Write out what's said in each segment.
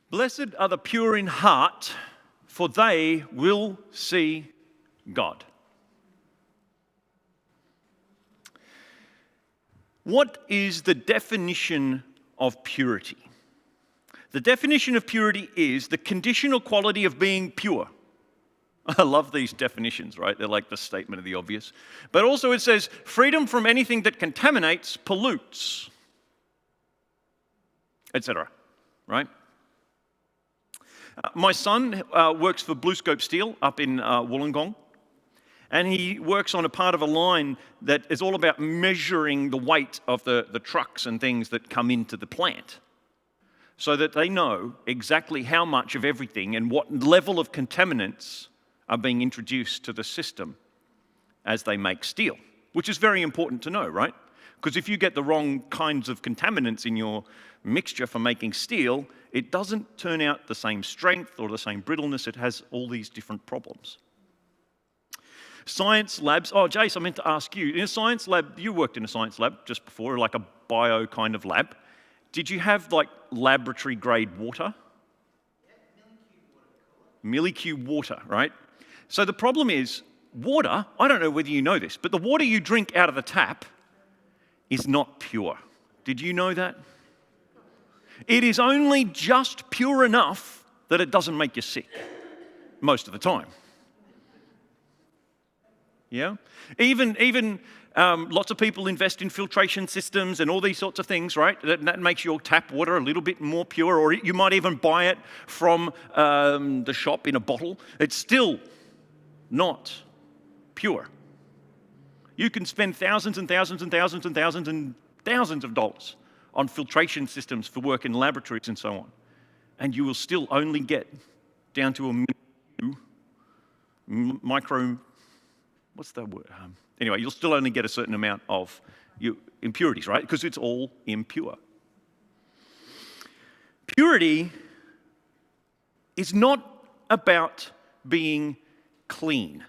Blessed are the pure in heart, for they will see God. What is the definition of purity? The definition of purity is the condition or quality of being pure. I love these definitions, right? They're like the statement of the obvious. But also it says freedom from anything that contaminates, pollutes, etc. Right? My son works for Blue Scope Steel up in Wollongong, and he works on a part of a line that is all about measuring the weight of the trucks and things that come into the plant so that they know exactly how much of everything and what level of contaminants are being introduced to the system as they make steel, which is very important to know, right? Because if you get the wrong kinds of contaminants in your mixture for making steel, it doesn't turn out the same strength or the same brittleness. It has all these different problems. Science labs, Jace, I meant to ask you, in a science lab, you worked in a science lab just before, like a bio kind of lab. Did you have like laboratory grade water? Yeah, millicube water, right? So the problem is, water, I don't know whether you know this, but the water you drink out of the tap is not pure. Did you know that? It is only just pure enough that it doesn't make you sick most of the time. Yeah? Even lots of people invest in filtration systems and all these sorts of things, right? That makes your tap water a little bit more pure, or you might even buy it from the shop in a bottle. It's still not pure. You can spend thousands and thousands and thousands and thousands and thousands of dollars on filtration systems for work in laboratories and so on, and you will still only get down to a micro, what's that word? Anyway, you'll still only get a certain amount of impurities, right? Because it's all impure. Purity is not about being clean.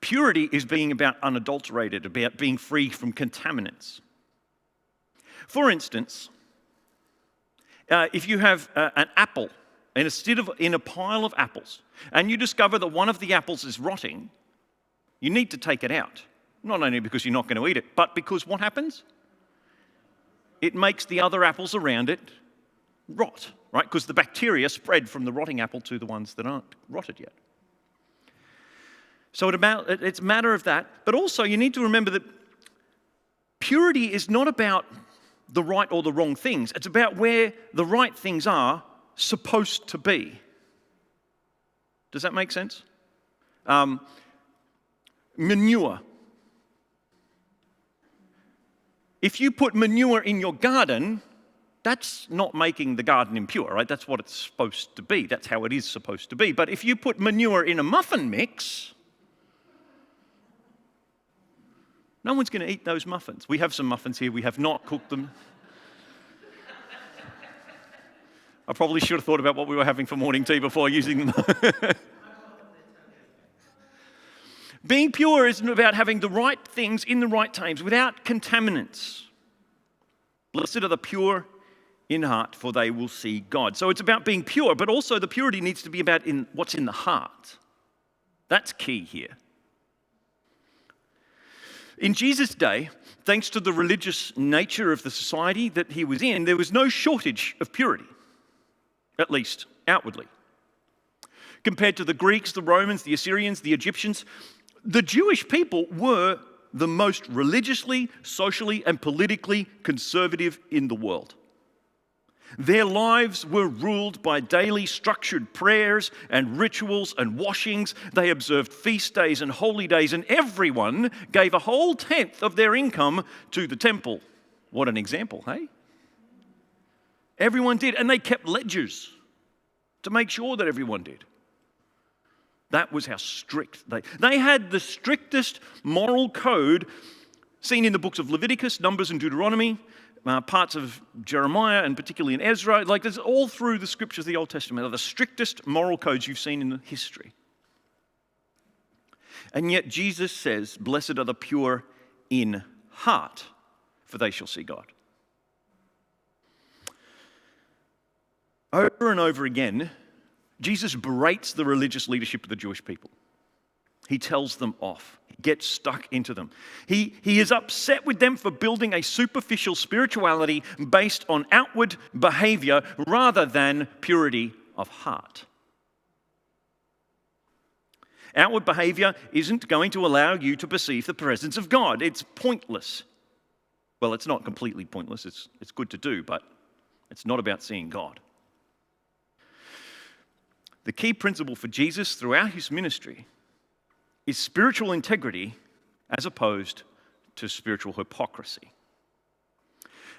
Purity is being about unadulterated, about being free from contaminants. For instance, if you have an apple in a pile of apples, and you discover that one of the apples is rotting, you need to take it out. Not only because you're not going to eat it, but because what happens? It makes the other apples around it rot, right? Because the bacteria spread from the rotting apple to the ones that aren't rotted yet. So it's a matter of that, but also you need to remember that purity is not about the right or the wrong things. It's about where the right things are supposed to be. Does that make sense? Manure. If you put manure in your garden, that's not making the garden impure, right? That's what it's supposed to be. That's how it is supposed to be. But if you put manure in a muffin mix, no one's going to eat those muffins. We have some muffins here. We have not cooked them. I probably should have thought about what we were having for morning tea before using them. Being pure is about having the right things in the right times without contaminants. Blessed are the pure in heart, for they will see God. So it's about being pure, but also the purity needs to be about what's in the heart. That's key here. In Jesus' day, thanks to the religious nature of the society that he was in, there was no shortage of purity, at least outwardly. Compared to the Greeks, the Romans, the Assyrians, the Egyptians, the Jewish people were the most religiously, socially, and politically conservative in the world. Their lives were ruled by daily structured prayers and rituals and washings. They observed feast days and holy days, and everyone gave a whole tenth of their income to the temple. What an example, hey? Everyone did, and they kept ledgers to make sure that everyone did. That was how strict they had the strictest moral code seen in the books of Leviticus, Numbers, and Deuteronomy. Parts of Jeremiah, and particularly in Ezra, like there's all through the scriptures of the Old Testament, are the strictest moral codes you've seen in the history. And yet Jesus says, blessed are the pure in heart, for they shall see God. Over and over again, Jesus berates the religious leadership of the Jewish people. He tells them off. He gets stuck into them. He is upset with them for building a superficial spirituality based on outward behavior rather than purity of heart. Outward behavior isn't going to allow you to perceive the presence of God. It's pointless. Well, it's not completely pointless. It's good to do, but it's not about seeing God. The key principle for Jesus throughout his ministry is spiritual integrity as opposed to spiritual hypocrisy.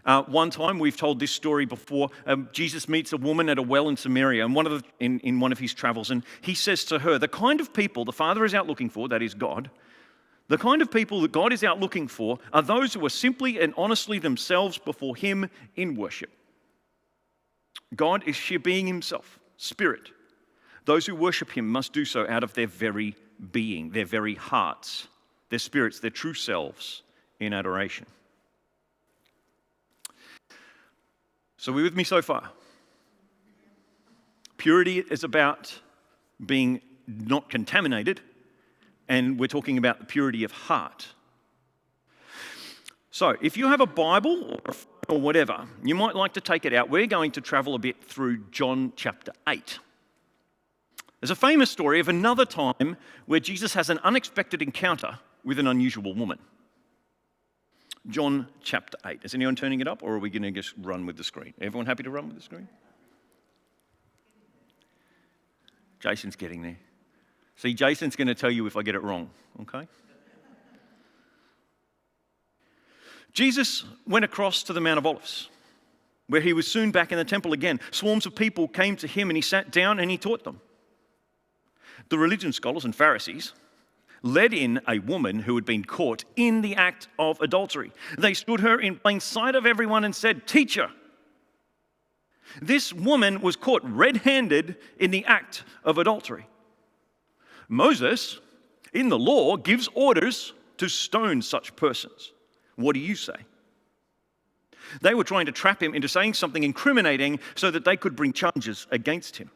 One time, we've told this story before, Jesus meets a woman at a well in Samaria in one of his travels, and he says to her, the kind of people the Father is out looking for, that is God, the kind of people that God is out looking for are those who are simply and honestly themselves before him in worship. God is being himself, spirit. Those who worship him must do so out of their very being, their very hearts, their spirits, their true selves in adoration. So, are we with me so far? Purity is about being not contaminated, and we're talking about the purity of heart. So, if you have a Bible or whatever, you might like to take it out. We're going to travel a bit through John chapter 8. There's a famous story of another time where Jesus has an unexpected encounter with an unusual woman. John chapter 8. Is anyone turning it up, or are we going to just run with the screen? Everyone happy to run with the screen? Jason's getting there. See, Jason's going to tell you if I get it wrong, okay? Jesus went across to the Mount of Olives, where he was soon back in the temple again. Swarms of people came to him, and he sat down and he taught them. The religion scholars and Pharisees led in a woman who had been caught in the act of adultery. They stood her in plain sight of everyone and said, "Teacher, this woman was caught red-handed in the act of adultery. Moses, in the law, gives orders to stone such persons. What do you say?" They were trying to trap him into saying something incriminating so that they could bring charges against him.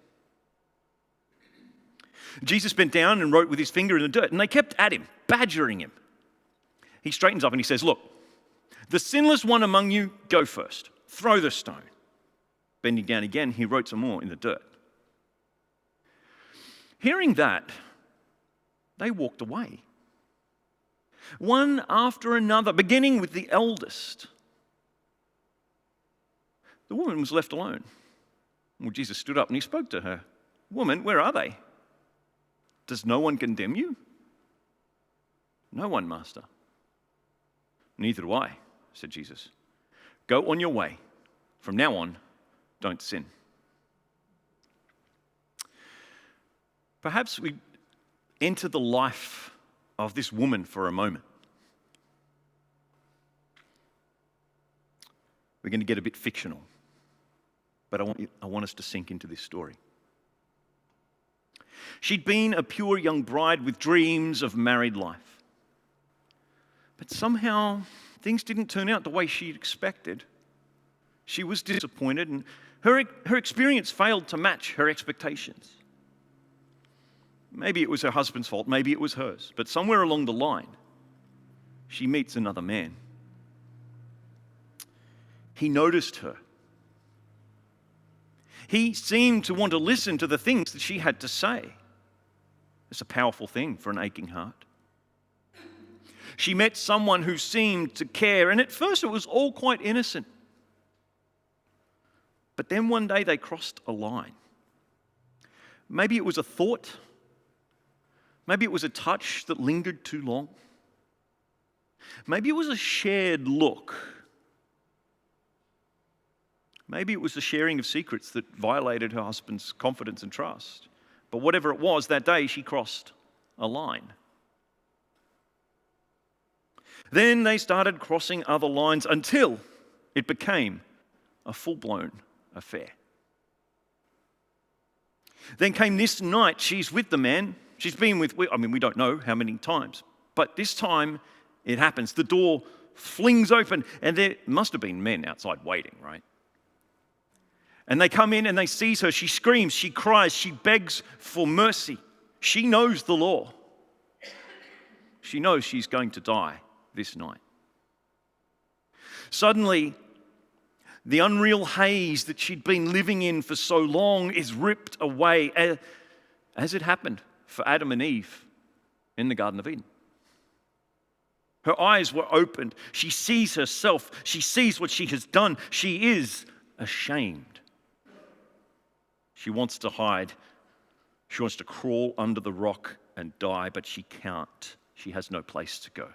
Jesus bent down and wrote with his finger in the dirt, and they kept at him, badgering him. He straightens up and he says, "Look, the sinless one among you, go first. Throw the stone." Bending down again, he wrote some more in the dirt. Hearing that, they walked away, one after another, beginning with the eldest. The woman was left alone. Well, Jesus stood up and he spoke to her. "Woman, where are they? Does no one condemn you?" "No one, Master." "Neither do I," said Jesus. "Go on your way. From now on, don't sin." Perhaps we enter the life of this woman for a moment. We're going to get a bit fictional, but I want us to sink into this story. She'd been a pure young bride with dreams of married life. But somehow things didn't turn out the way she'd expected. She was disappointed, and her experience failed to match her expectations. Maybe it was her husband's fault, maybe it was hers, but somewhere along the line, she meets another man. He noticed her. He seemed to want to listen to the things that she had to say. It's a powerful thing for an aching heart. She met someone who seemed to care, and at first it was all quite innocent. But then one day they crossed a line. Maybe it was a thought. Maybe it was a touch that lingered too long. Maybe it was a shared look. Maybe it was the sharing of secrets that violated her husband's confidence and trust. But whatever it was, that day she crossed a line. Then they started crossing other lines until it became a full-blown affair. Then came this night, she's with the man. She's been with, we don't know how many times, but this time it happens. The door flings open, and there must have been men outside waiting, right? And they come in and they seize her. She screams, she cries, she begs for mercy. She knows the law. She knows she's going to die this night. Suddenly, the unreal haze that she'd been living in for so long is ripped away, as it happened for Adam and Eve in the Garden of Eden. Her eyes were opened. She sees herself. She sees what she has done. She is ashamed. She wants to hide. She wants to crawl under the rock and die, but she can't. She has no place to go.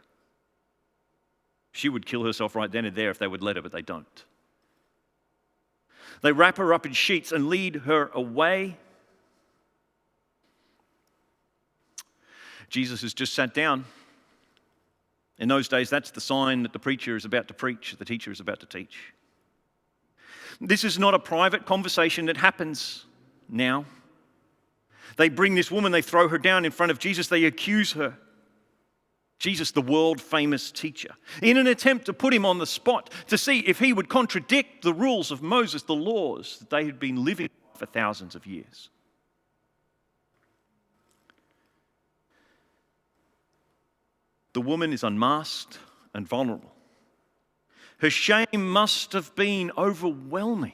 She would kill herself right then and there if they would let her, but they don't. They wrap her up in sheets and lead her away. Jesus has just sat down. In those days, that's the sign that the preacher is about to preach, the teacher is about to teach. This is not a private conversation that happens now. They bring this woman, they throw her down in front of Jesus, they accuse her. Jesus, the world-famous teacher, in an attempt to put him on the spot, to see if he would contradict the rules of Moses, the laws that they had been living for thousands of years. The woman is unmasked and vulnerable. Her shame must have been overwhelming.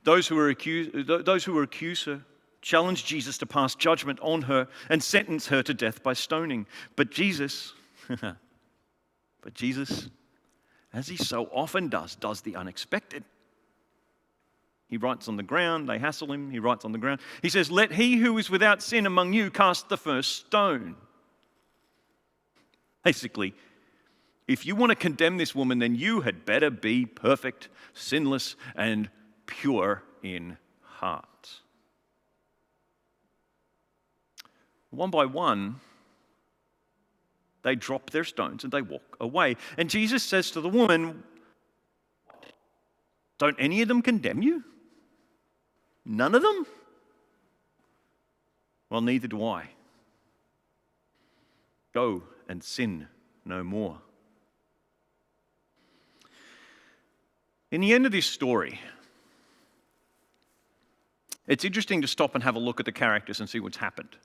Those who accuse her challenge Jesus to pass judgment on her and sentence her to death by stoning. But Jesus, as he so often does the unexpected. He writes on the ground, they hassle him, he writes on the ground. He says, "Let he who is without sin among you cast the first stone." Basically, if you want to condemn this woman, then you had better be perfect, sinless, and pure in heart. One by one, they drop their stones and they walk away. And Jesus says to the woman, "Don't any of them condemn you? None of them?" "Well, neither do I. Go and sin no more." In the end of this story, it's interesting to stop and have a look at the characters and see what's happened.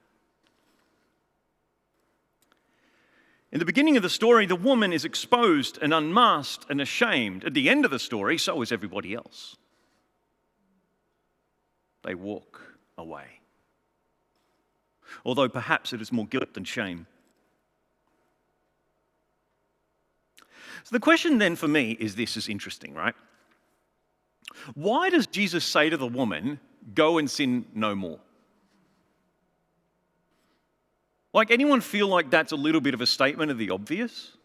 In the beginning of the story, the woman is exposed and unmasked and ashamed. At the end of the story, so is everybody else. They walk away. Although perhaps it is more guilt than shame. So the question then for me is this is interesting, right? Why does Jesus say to the woman, "Go and sin no more"? Like, anyone feel like that's a little bit of a statement of the obvious?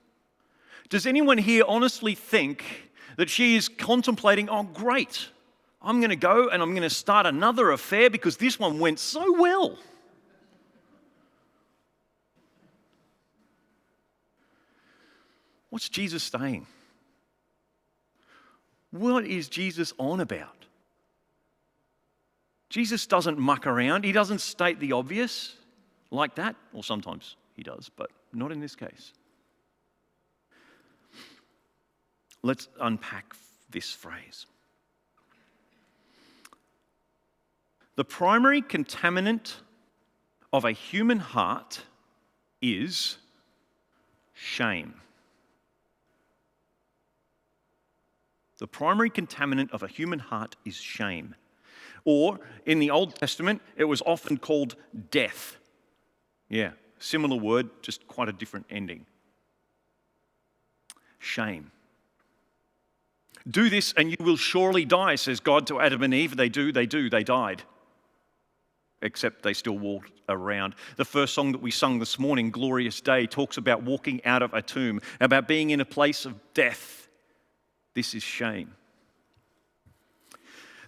Does anyone here honestly think that she is contemplating, "Oh, great, I'm going to go and I'm going to start another affair because this one went so well"? What's Jesus saying? What is Jesus on about? Jesus doesn't muck around. He doesn't state the obvious like that. Or sometimes he does, but not in this case. Let's unpack this phrase. The primary contaminant of a human heart is shame. The primary contaminant of a human heart is shame. Or, in the Old Testament, it was often called death. Yeah, similar word, just quite a different ending. Shame. "Do this and you will surely die," says God to Adam and Eve. They died. Except they still walked around. The first song that we sung this morning, "Glorious Day," talks about walking out of a tomb, about being in a place of death. This is shame.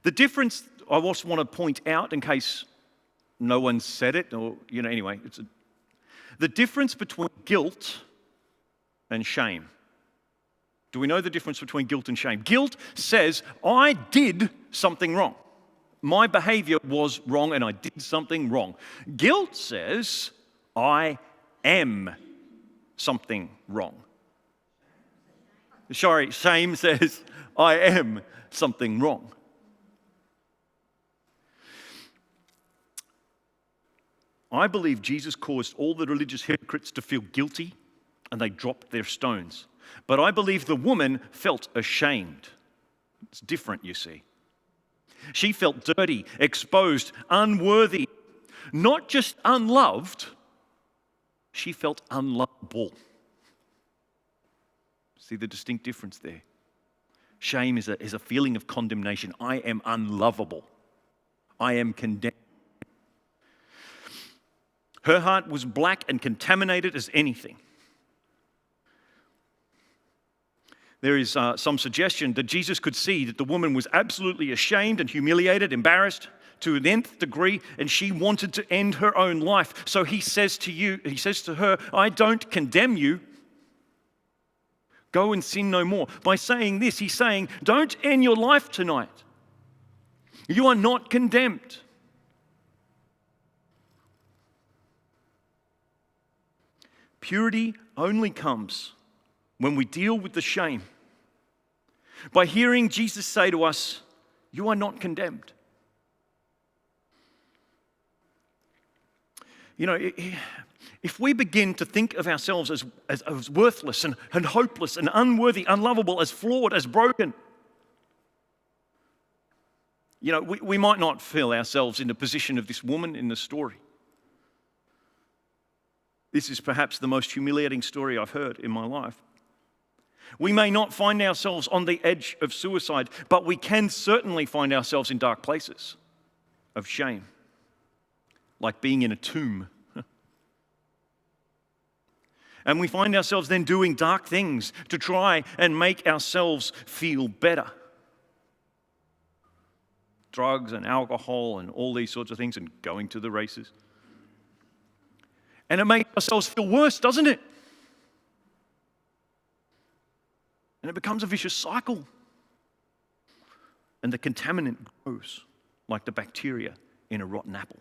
The difference I also want to point out, in case no one said it, or, anyway, the difference between guilt and shame. Do we know the difference between guilt and shame? Guilt says, I did something wrong. My behavior was wrong and I did something wrong. Guilt says, I am something wrong. Sorry, shame says, I am something wrong. I believe Jesus caused all the religious hypocrites to feel guilty and they dropped their stones. But I believe the woman felt ashamed. It's different, you see. She felt dirty, exposed, unworthy, not just unloved, she felt unlovable. See the distinct difference there? Shame is a feeling of condemnation. I am unlovable. I am condemned. Her heart was black and contaminated as anything. There is some suggestion that Jesus could see that the woman was absolutely ashamed and humiliated, embarrassed to an nth degree, and she wanted to end her own life. So he says to her, I don't condemn you. Go and sin no more. By saying this, he's saying, don't end your life tonight. You are not condemned. Purity only comes when we deal with the shame. By hearing Jesus say to us, you are not condemned. You know, if we begin to think of ourselves as worthless and hopeless and unworthy, unlovable, as flawed, as broken, you know, we might not feel ourselves in the position of this woman in the story. This is perhaps the most humiliating story I've heard in my life. We may not find ourselves on the edge of suicide, but we can certainly find ourselves in dark places of shame, like being in a tomb. And we find ourselves then doing dark things to try and make ourselves feel better. Drugs and alcohol and all these sorts of things, and going to the races. And it makes ourselves feel worse, doesn't it? And it becomes a vicious cycle. And the contaminant grows like the bacteria in a rotten apple.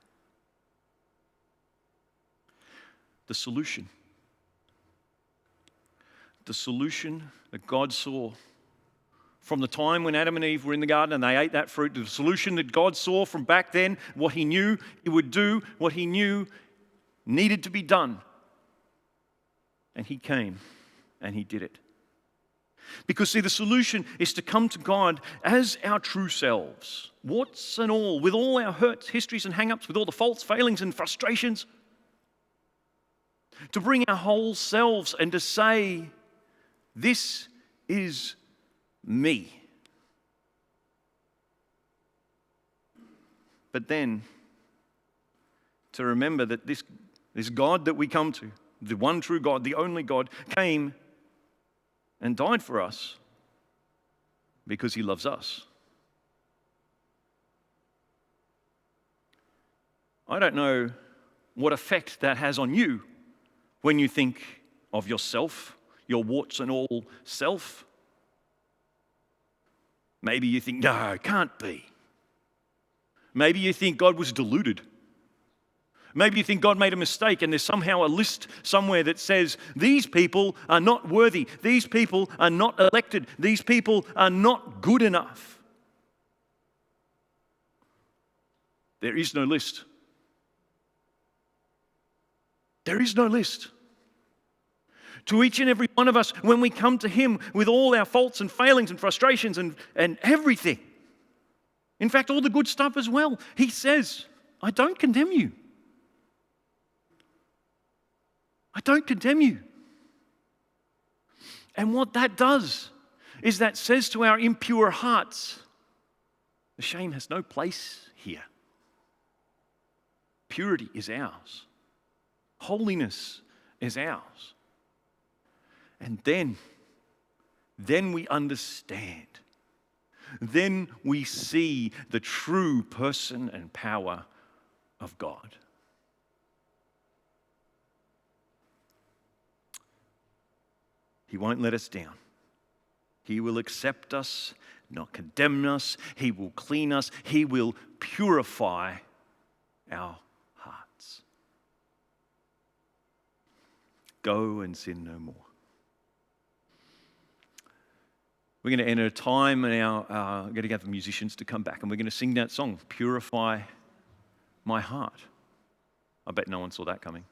The solution that God saw from the time when Adam and Eve were in the garden and they ate that fruit, the solution that God saw from back then, what he knew he would do, what he knew needed to be done. And he came and he did it. Because, see, the solution is to come to God as our true selves, warts and all, with all our hurts, histories and hang-ups, with all the faults, failings and frustrations. To bring our whole selves and to say, this is me. But then, to remember that this God that we come to, the one true God, the only God, came and died for us because he loves us. I don't know what effect that has on you when you think of yourself, your warts and all self. Maybe you think, no, it can't be. Maybe you think God was deluded. Maybe you think God made a mistake and there's somehow a list somewhere that says these people are not worthy, these people are not elected, these people are not good enough. There is no list. There is no list. To each and every one of us, when we come to him with all our faults and failings and frustrations and everything, in fact, all the good stuff as well, he says, I don't condemn you. I don't condemn you. And what that does is that says to our impure hearts, the shame has no place here. Purity is ours. Holiness is ours. And then we understand. Then we see the true person and power of God. He won't let us down. He will accept us, not condemn us. He will clean us. He will purify our hearts. Go and sin no more. We're going to enter a time and we're going to get the musicians to come back and we're going to sing that song, Purify My Heart. I bet no one saw that coming.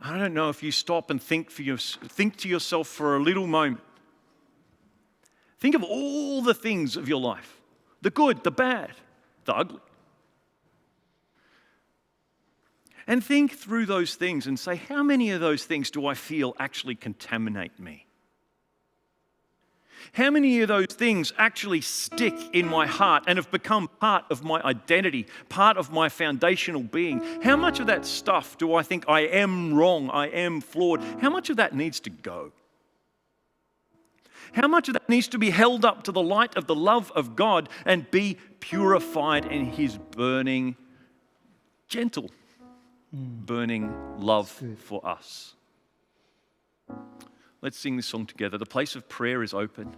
I don't know if you stop and think to yourself for a little moment. Think of all the things of your life, the good, the bad, the ugly. And think through those things and say, how many of those things do I feel actually contaminate me? How many of those things actually stick in my heart and have become part of my identity, part of my foundational being? How much of that stuff do I think I am wrong, I am flawed? How much of that needs to go? How much of that needs to be held up to the light of the love of God and be purified in His burning, gentle, burning love for us? Let's sing this song together. The place of prayer is open.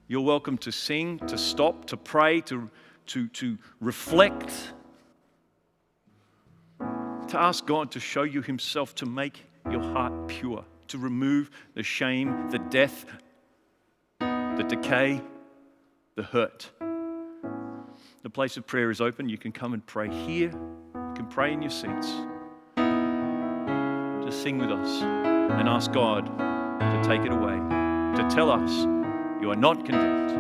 You're welcome to sing, to stop, to pray, to reflect, to ask God to show you Himself, to make your heart pure, to remove the shame, the death, the decay, the hurt. The place of prayer is open. You can come and pray here. You can pray in your seats. Just sing with us and ask God to take it away, to tell us you are not condemned.